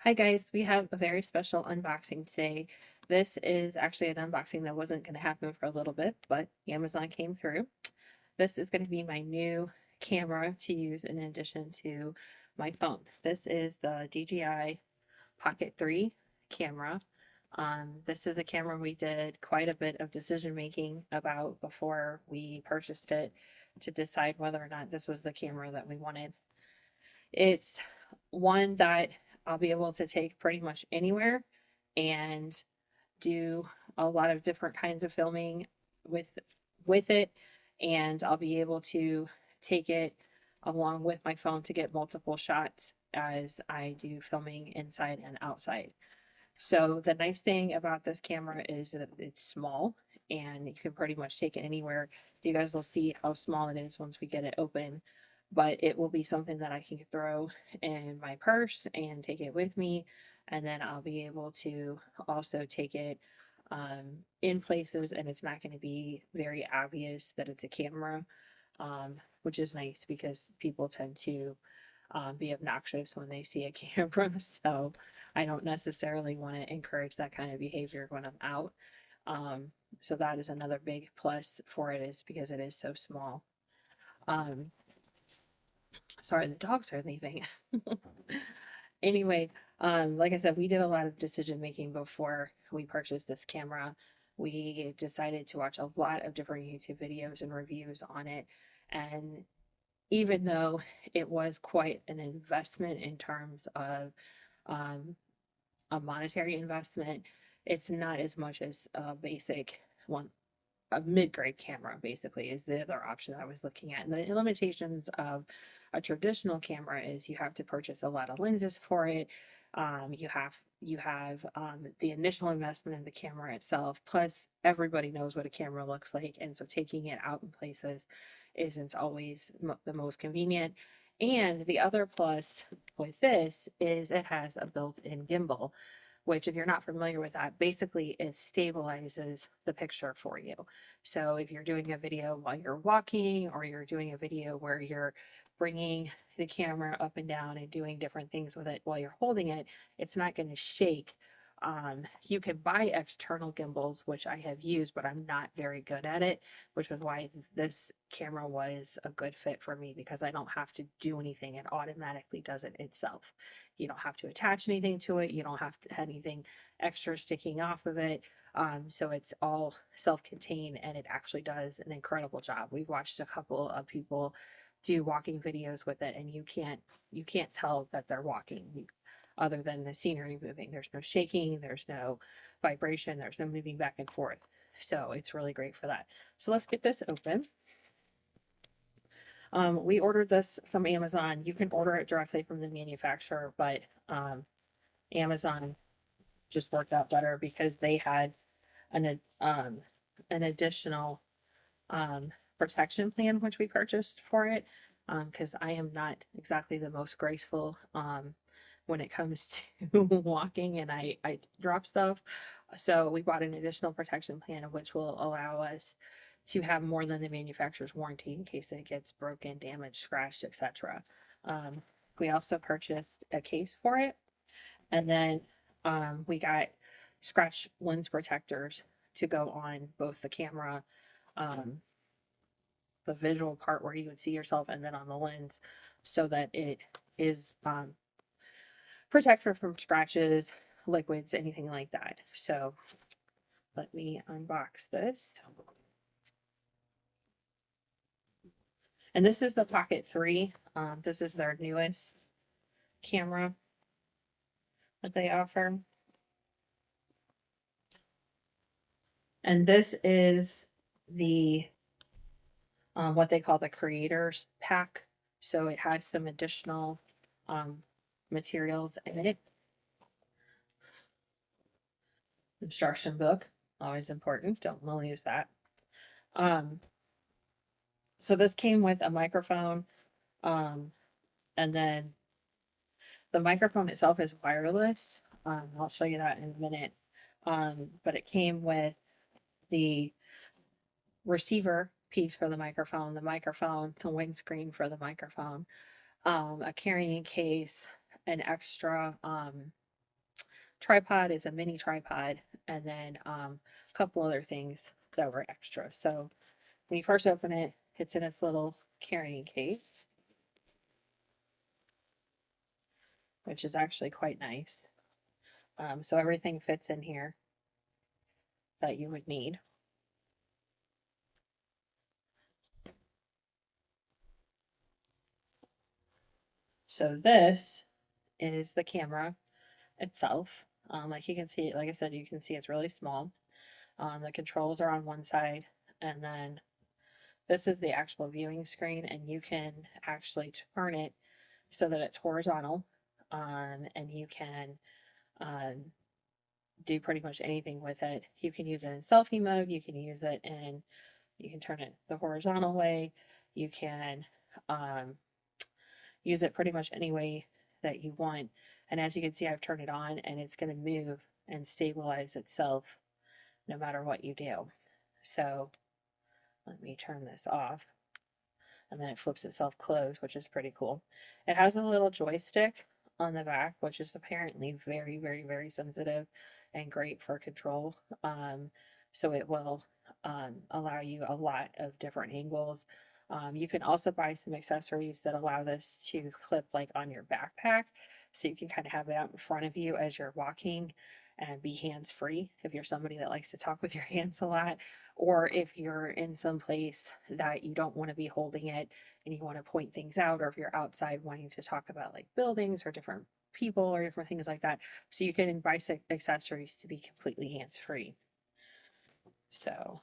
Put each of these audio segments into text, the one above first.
Hi guys, we have a very special unboxing today. This is actually an unboxing that wasn't going to happen for a little bit, but Amazon came through. This is going to be my new camera to use in addition to my phone. This is the DJI Pocket 3 camera. This is a camera we did quite a bit of decision making about before we purchased it to decide whether or not this was the camera that we wanted. It's one that I'll be able to take pretty much anywhere and do a lot of different kinds of filming with with it, and I'll be able to take it along with my phone to get multiple shots as I do filming inside and outside. So the nice thing about this camera is that it's small and you can pretty much take it anywhere. You guys will see how small it is once we get it open, but it will be something that I can throw in my purse and take it with me. And then I'll be able to also take it in places, and it's not going to be very obvious that it's a camera, which is nice because people tend to be obnoxious when they see a camera. So I don't necessarily want to encourage that kind of behavior when I'm out. Um, so that is another big plus for it, is because it is so small. Um, Sorry, the dogs are leaving. Anyway, like I said, we did a lot of decision making before we purchased this camera. We decided to watch a lot of different YouTube videos and reviews on it. And even though it was quite an investment in terms of um, a monetary investment, it's not as much as a basic one. A mid-grade camera basically is the other option I was looking at. And the limitations of a traditional camera is you have to purchase a lot of lenses for it. You have the initial investment in the camera itself. Plus, everybody knows what a camera looks like, and so taking it out in places isn't always the most convenient. And the other plus with this is it has a built-in gimbal, which, if you're not familiar with that, basically it stabilizes the picture for you. So if you're doing a video while you're walking, or you're doing a video where you're bringing the camera up and down and doing different things with it while you're holding it, it's not going to shake. You can buy external gimbals, which I have used, but I'm not very good at it, which was why this camera was a good fit for me, because I don't have to do anything. It automatically does it itself. You don't have to attach anything to it. You don't have to have anything extra sticking off of it. So it's all self-contained, and it actually does an incredible job. We've watched a couple of people do walking videos with it, and you can't tell that they're walking other than the scenery moving. There's no shaking, there's no vibration, there's no moving back and forth. So it's really great for that. So let's get this open. We ordered this from Amazon. You can order it directly from the manufacturer, but Amazon just worked out better because they had an additional protection plan, which we purchased for it, because I am not exactly the most graceful when it comes to walking, and I drop stuff. So we bought an additional protection plan, which will allow us to have more than the manufacturer's warranty in case it gets broken, damaged, scratched, etc. We also purchased a case for it, and then we got scratch lens protectors to go on both the camera, um, the visual part where you would see yourself, and then on the lens, so that it is protected from scratches, liquids, anything like that. So let me unbox this. And this is the Pocket 3. This is their newest camera that they offer. And this is the what they call the creators pack. So it has some additional um, materials in it. Instruction book, always important. Don't want to lose that. Um, so this came with a microphone, um, and then the microphone itself is wireless. I'll show you that in a minute. But it came with the receiver piece for the microphone, the windscreen for the microphone, a carrying case, an extra tripod is a mini tripod, and then a couple other things that were extra. So when you first open it, it's in its little carrying case, which is actually quite nice. So everything fits in here that you would need. So this is the camera itself. Like you can see, like I said, you can see it's really small. The controls are on one side, and then this is the actual viewing screen, and you can actually turn it so that it's horizontal, and you can um, do pretty much anything with it. You can use it in selfie mode. You can use it in, you can turn it the horizontal way. You can um, use it pretty much any way that you want. And as you can see, I've turned it on, and it's going to move and stabilize itself no matter what you do. So let me turn this off, and then it flips itself closed, which is pretty cool. It has a little joystick on the back, which is apparently very, very, very sensitive and great for control. So it will allow you a lot of different angles. You can also buy some accessories that allow this to clip like on your backpack, so you can kind of have it out in front of you as you're walking and be hands free if you're somebody that likes to talk with your hands a lot, or if you're in some place that you don't want to be holding it and you want to point things out, or if you're outside wanting to talk about like buildings or different people or different things like that. So you can buy accessories to be completely hands free. So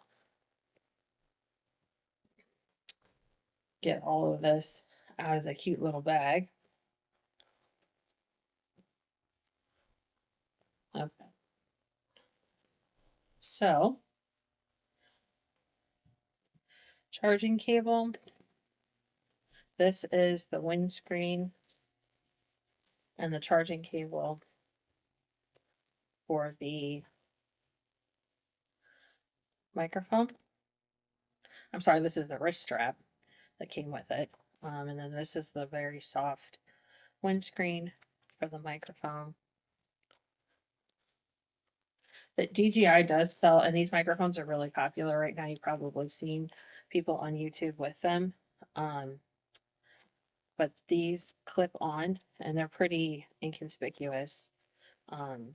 get all of this out of the cute little bag. Okay. So charging cable. This is the windscreen and the charging cable for the microphone. I'm sorry, this is the wrist strap that came with it. And then this is the very soft windscreen for the microphone. That DJI does sell, and these microphones are really popular right now. You've probably seen people on YouTube with them. Um, but these clip on, and they're pretty inconspicuous. Um,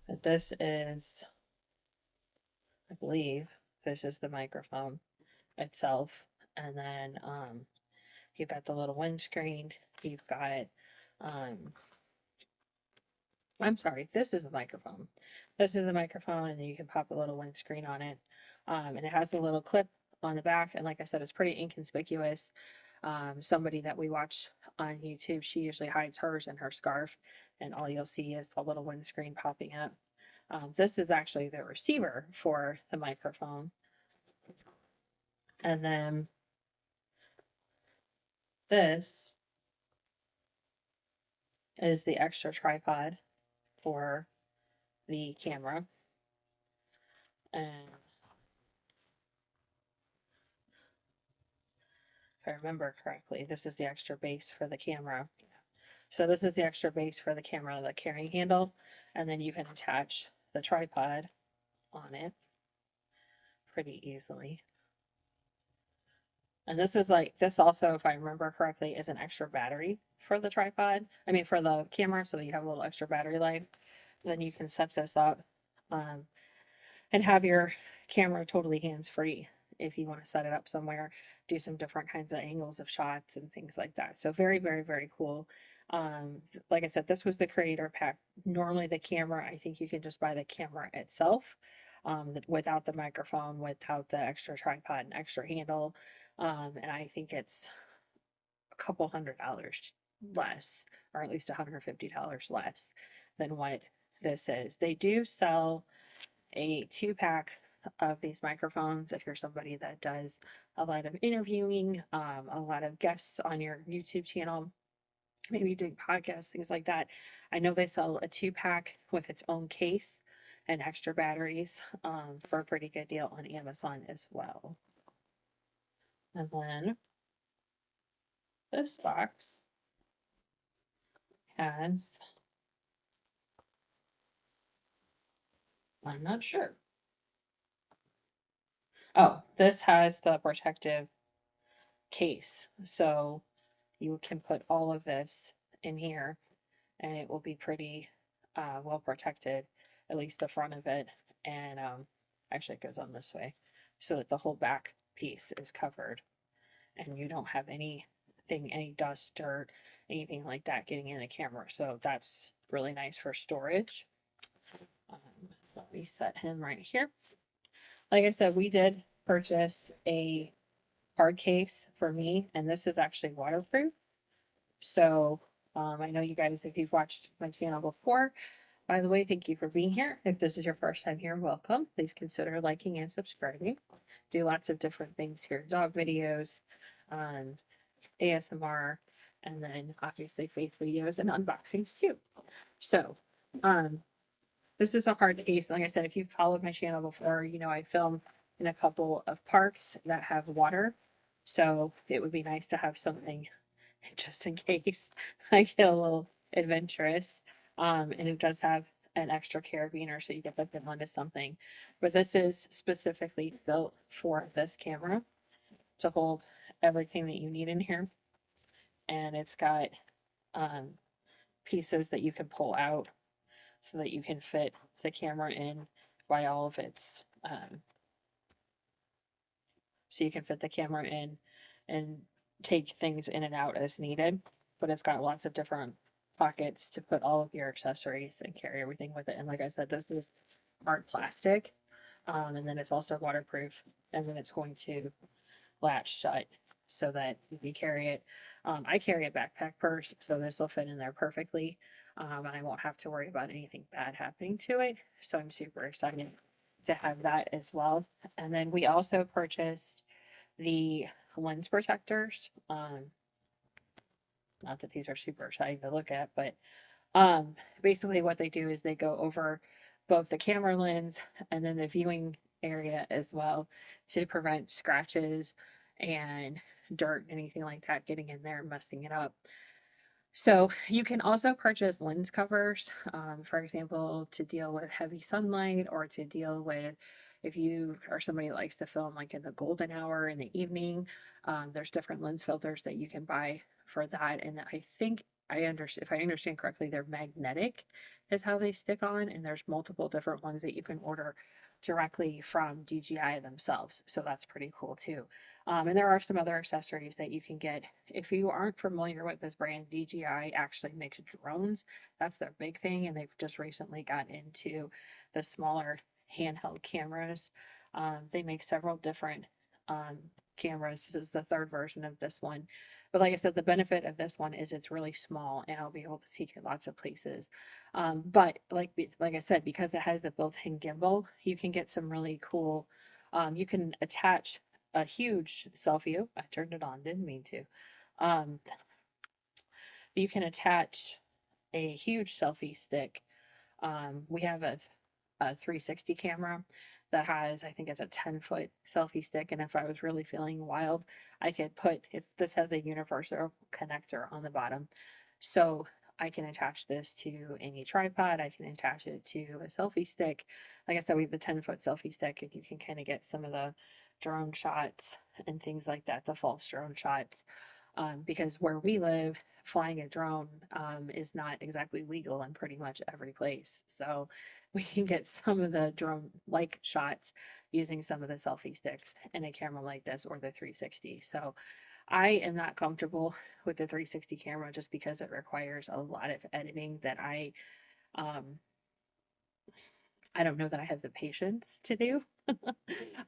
but this is, I believe, this is the microphone itself. And then you've got the little windscreen. You've got, um, I'm sorry, this is a microphone. This is the microphone, and you can pop a little windscreen on it. And it has the little clip on the back. And like I said, it's pretty inconspicuous. Somebody that we watch on YouTube, she usually hides hers in her scarf, and all you'll see is the little windscreen popping up. This is actually the receiver for the microphone. And then this is the extra tripod for the camera. And if I remember correctly, this is the extra base for the camera. So this is the extra base for the camera, the carrying handle, and then you can attach the tripod on it pretty easily. And this is like, this also, if I remember correctly, is an extra battery for the tripod. I mean, for the camera, so that you have a little extra battery life. Then you can set this up um, and have your camera totally hands free if you want to set it up somewhere, do some different kinds of angles of shots and things like that. So very, very, very cool. Like I said, this was the creator pack. Normally the camera, I think you can just buy the camera itself, without the microphone, without the extra tripod and extra handle. And I think it's a couple $100 less, or at least $150 less than what this is. They do sell a 2-pack of these microphones if you're somebody that does a lot of interviewing, a lot of guests on your YouTube channel, maybe doing podcasts, things like that. I know they sell a 2-pack with its own case and extra batteries for a pretty good deal on Amazon as well. And then this box has, I'm not sure. Oh, this has the protective case. So you can put all of this in here and it will be pretty well protected, at least the front of it. And actually, it goes on this way so that the whole back piece is covered and you don't have anything, any dust, dirt, anything like that getting in the camera. So that's really nice for storage. Um, Let me set him right here. Like I said, we did purchase a hard case for me, and this is actually waterproof. So I know you guys, if you've watched my channel before, by the way, thank you for being here. If this is your first time here, welcome. Please consider liking and subscribing. Do lots of different things here, dog videos, um, ASMR, and then obviously faith videos and unboxings too. So, um, this is a hard case. Like I said, if you've followed my channel before, you know I film in a couple of parks that have water. So it would be nice to have something just in case I get a little adventurous. And it does have an extra carabiner so you can put them onto something. But this is specifically built for this camera to hold everything that you need in here. And it's got um, pieces that you can pull out so that you can fit the camera in by all of its so you can fit the camera in and take things in and out as needed. But it's got lots of different pockets to put all of your accessories and carry everything with it. And like I said, this is hard plastic. And then it's also waterproof, and then it's going to latch shut so that you can carry it. I carry a backpack purse, so this will fit in there perfectly. And I won't have to worry about anything bad happening to it. So I'm super excited to have that as well. And then we also purchased the lens protectors. Not that these are super exciting to look at, but basically what they do is they go over both the camera lens and then the viewing area as well to prevent scratches and dirt, anything like that getting in there and messing it up. So you can also purchase lens covers, for example, to deal with heavy sunlight or to deal with if you are somebody that likes to film like in the golden hour in the evening. There's different lens filters that you can buy for that. And I think I understand, if I understand correctly, they're magnetic is how they stick on. And there's multiple different ones that you can order directly from DJI themselves. So that's pretty cool too. And there are some other accessories that you can get. If you aren't familiar with this brand, DJI actually makes drones. That's their big thing. And they've just recently got into the smaller handheld cameras. They make several different cameras. This is the third version of this one. But like I said, the benefit of this one is it's really small and I'll be able to take it lots of places. But like I said, because it has the built-in gimbal, you can get some really cool, you can attach a huge selfie. I turned it on, didn't mean to. Um, you can attach a huge selfie stick. We have a 360 camera that has, I think it's a 10-foot selfie stick. And if I was really feeling wild, I could put it, this has a universal connector on the bottom. So I can attach this to any tripod. I can attach it to a selfie stick. Like I said, we have the 10-foot selfie stick, and you can kind of get some of the drone shots and things like that, the false drone shots. Because where we live, flying a drone is not exactly legal in pretty much every place. So we can get some of the drone like shots using some of the selfie sticks in a camera like this or the 360. So I am not comfortable with the 360 camera just because it requires a lot of editing that um I don't know that I have the patience to do.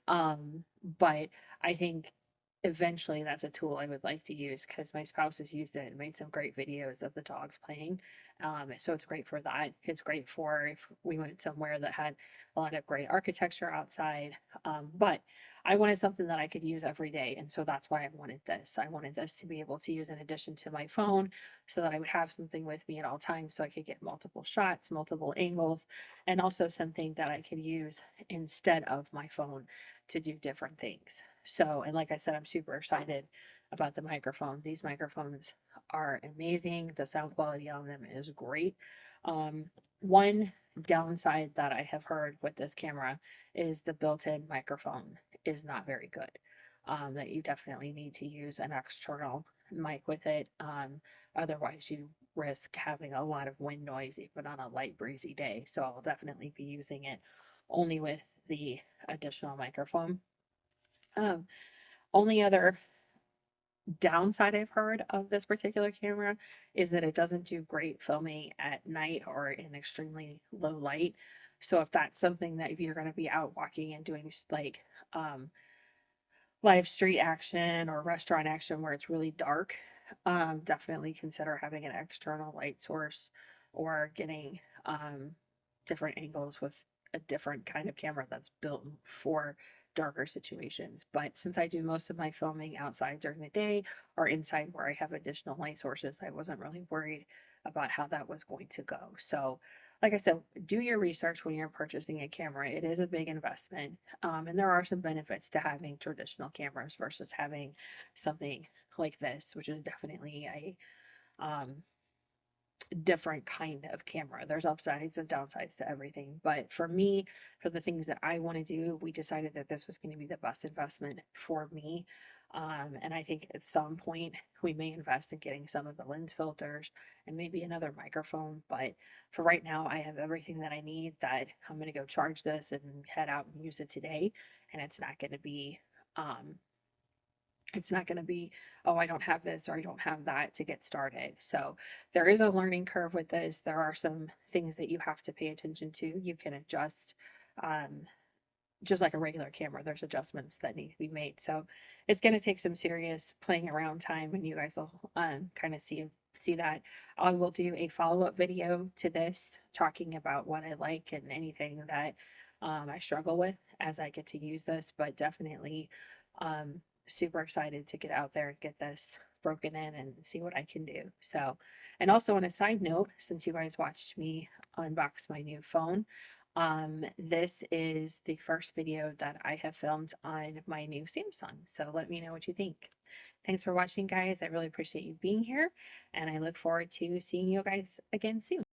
But I think eventually that's a tool I would like to use because my spouse has used it and made some great videos of the dogs playing. So it's great for that. It's great for if we went somewhere that had a lot of great architecture outside. But I wanted something that I could use every day. And so that's why I wanted this. I wanted this to be able to use in addition to my phone so that I would have something with me at all times so I could get multiple shots, multiple angles, and also something that I could use instead of my phone to do different things. So, and like I said, I'm super excited about the microphone. These microphones are amazing. The sound quality on them is great. One downside that I have heard with this camera is the built-in microphone is not very good. That you definitely need to use an external mic with it. Otherwise, you risk having a lot of wind noise even on a light breezy day. So I'll definitely be using it only with the additional microphone. Um, Only other downside I've heard of this particular camera is that it doesn't do great filming at night or in extremely low light. So if that's something that if you're going to be out walking and doing like um live street action or restaurant action where it's really dark, definitely consider having an external light source or getting different angles with a different kind of camera that's built for darker situations. But since I do most of my filming outside during the day or inside where I have additional light sources, I wasn't really worried about how that was going to go. So, like I said, do your research when you're purchasing a camera. It is a big investment. And there are some benefits to having traditional cameras versus having something like this, which is definitely a different kind of camera. There's upsides and downsides to everything. But for me, for the things that I want to do, we decided that this was going to be the best investment for me. And I think at some point we may invest in getting some of the lens filters and maybe another microphone. But for right now, I have everything that I need that I'm going to go charge this and head out and use it today. And um, it's not going to be, oh, I don't have this or I don't have that to get started. So there is a learning curve with this. There are some things that you have to pay attention to. You can adjust, um, just like a regular camera, there's adjustments that need to be made. So it's going to take some serious playing around time, and you guys will kind of see that. I will do a follow-up video to this talking about what I like and anything that I struggle with as I get to use this, but definitely super excited to get out there and get this broken in and see what I can do. So, and also on a side note, since you guys watched me unbox my new phone, this is the first video that I have filmed on my new Samsung. So let me know what you think. Thanks for watching, guys. I really appreciate you being here, and I look forward to seeing you guys again soon.